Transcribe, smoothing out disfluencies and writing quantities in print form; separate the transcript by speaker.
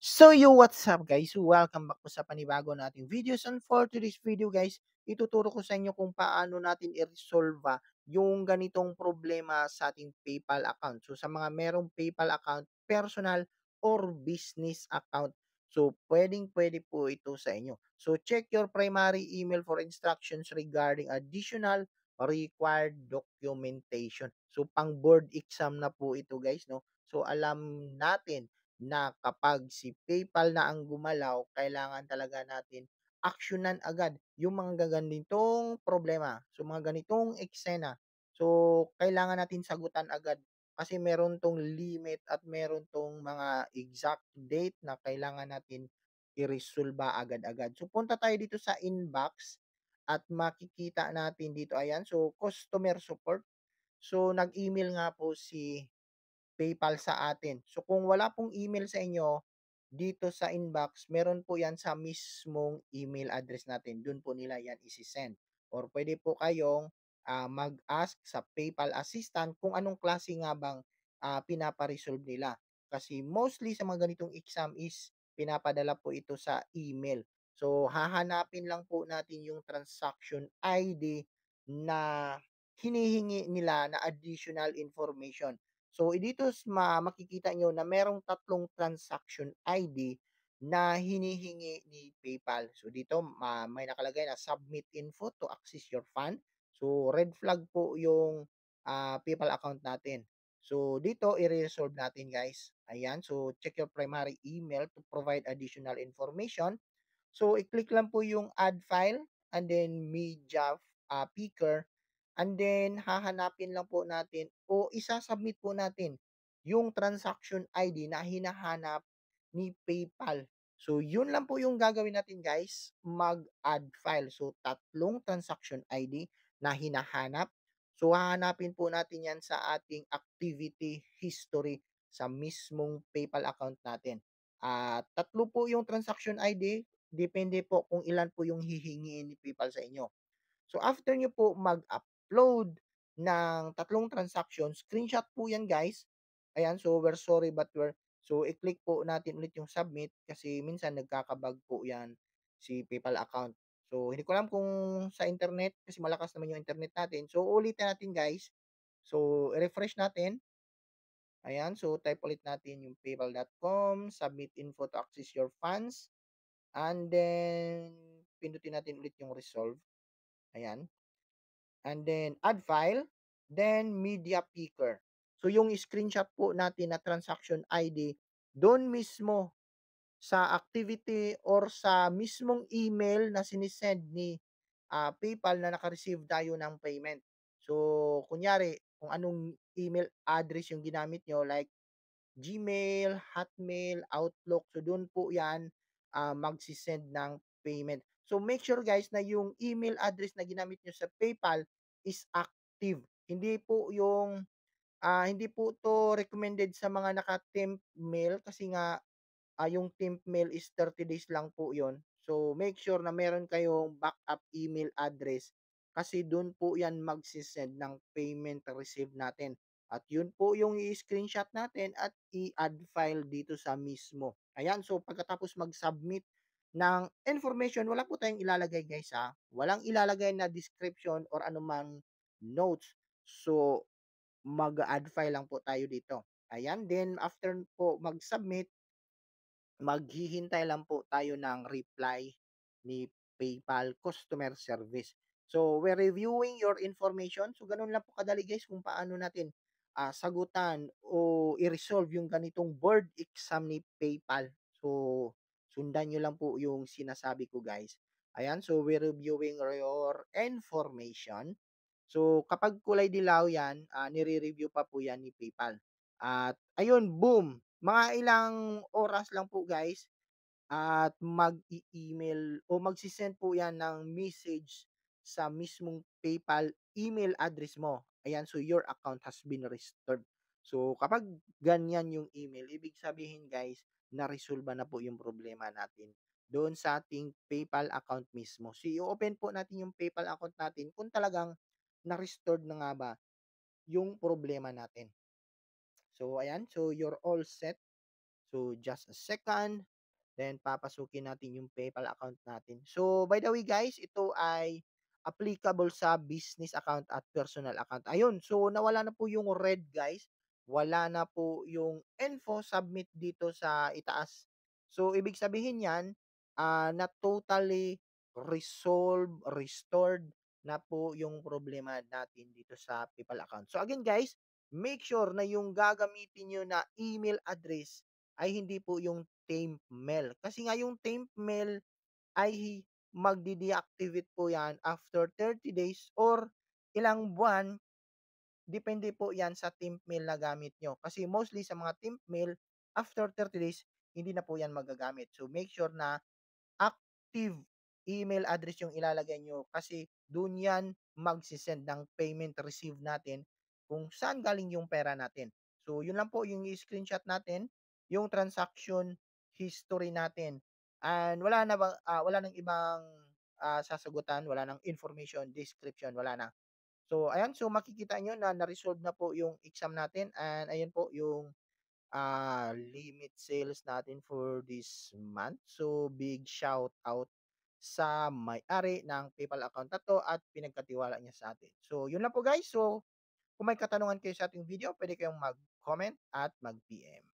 Speaker 1: What's up guys? Welcome back po sa panibago nating videos, and for today's video guys, ituturo ko sa inyo kung paano natin i-resolve yung ganitong problema sa ating PayPal account. So sa mga merong PayPal account, personal or business account. So pwedeng-pwede po ito sa inyo. So check your primary email for instructions regarding additional required documentation. So pang board exam na po ito guys, no? So alam natin na kapag si PayPal na ang gumalaw, kailangan talaga natin aksiyunan agad yung mga ganitong problema. So, mga ganitong eksena. So, kailangan natin sagutan agad kasi meron tong limit at meron tong mga exact date na kailangan natin i-resolba agad-agad. So, punta tayo dito sa inbox at makikita natin dito, ayan, so customer support. So, nag-email nga po si PayPal sa atin. So kung wala pong email sa inyo, dito sa inbox, meron po yan sa mismong email address natin. Doon po nila yan isi-send. Or pwede po kayong mag-ask sa PayPal assistant kung anong klase nga bang pinapa-resolve nila. Kasi mostly sa mga ganitong exam is pinapadala po ito sa email. So hahanapin lang po natin yung transaction ID na hinihingi nila na additional information. So, dito makikita nyo na merong tatlong transaction ID na hinihingi ni PayPal. So, dito may nakalagay na submit info to access your fund. So, red flag po yung PayPal account natin. So, dito i-resolve natin guys. Ayan. So, check your primary email to provide additional information. So, i-click lang po yung add file and then media picker. And then, hahanapin lang po natin o isasubmit po natin yung transaction ID na hinahanap ni PayPal. So, yun lang po yung gagawin natin guys, mag-add file. So, tatlong transaction ID na hinahanap. So, hahanapin po natin yan sa ating activity history sa mismong PayPal account natin. Tatlo po yung transaction ID, depende po kung ilan po yung hihingiin ni PayPal sa inyo. So after nyo po mag-upload ng tatlong transaction, screenshot po yan guys. Ayan, so we're sorry but so i-click po natin ulit yung submit kasi minsan nagkakabag po yan si PayPal account. So hindi ko alam kung sa internet kasi malakas naman yung internet natin. So ulitin natin guys. So refresh natin. Ayan, so type ulit natin yung paypal.com, submit info to access your funds, and then pindutin natin ulit yung resolve. Ayan. And then add file, then media picker. So yung screenshot po natin na transaction ID, doon mismo sa activity or sa mismong email na sinisend ni PayPal na naka-receive tayo ng payment. So kunyari, kung anong email address yung ginamit nyo like Gmail, Hotmail, Outlook. So doon po 'yan magse-send ng payment. So make sure guys na yung email address na ginamit niyo sa PayPal is active. Hindi po 'to recommended sa mga naka-temp mail kasi nga yung temp mail is 30 days lang po 'yon. So make sure na meron kayong backup email address kasi do'n po 'yan magse-send ng payment receive natin. At 'yun po yung i-screenshot natin at i-add file dito sa mismo. Ayan, so pagkatapos mag-submit ng information, wala po tayong ilalagay guys ha. Walang ilalagay na description or anumang notes. So mag-add file lang po tayo dito. Ayan, then after po mag-submit, maghihintay lang po tayo ng reply ni PayPal customer service. So, we're reviewing your information. So, ganun lang po kadali guys kung paano natin sagutan o i-resolve yung ganitong board exam ni PayPal. So, sundan nyo lang po yung sinasabi ko guys. Ayan, so we're reviewing your information. So, kapag kulay dilaw yan, nire-review pa po yan ni PayPal. At ayun, boom! Mga ilang oras lang po guys at mag-email o magse-send po yan ng message sa mismong PayPal email address mo. Ayan, so your account has been restored. So kapag ganyan yung email, ibig sabihin guys, na-resolve na po yung problema natin doon sa ating PayPal account mismo. So i-open po natin yung PayPal account natin kung talagang na-restored na nga ba yung problema natin. So ayan, so you're all set. So, just a second. Then papasukin natin yung PayPal account natin. So, by the way guys, ito ay applicable sa business account at personal account. Ayun, so nawala na po yung red guys. Wala na po yung info submit dito sa itaas. So, ibig sabihin yan, na totally restored na po yung problema natin dito sa PayPal account. So, again guys, make sure na yung gagamitin nyo na email address ay hindi po yung temp mail. Kasi nga yung temp mail ay magde-deactivate po 'yan after 30 days or ilang buwan, depende po 'yan sa temp mail na gamit nyo. Kasi mostly sa mga temp mail, after 30 days, hindi na po 'yan magagamit. So, make sure na active email address yung ilalagay nyo kasi dun yan magse-send ng payment receive natin kung saan galing yung pera natin. So, yun lang po yung i-screenshot natin, yung transaction history natin. And wala nang ibang sasagutan, wala nang information, description, wala na. So, ayan, so makikita nyo na na-resolve na po yung exam natin and ayan po yung limit sales natin for this month. So, big shout out sa may-ari ng PayPal account na 'to at pinagkatiwala niya sa atin. So, yun lang po guys. So, kung may katanungan kayo sa ating video, pwede kayong mag-comment at mag-PM.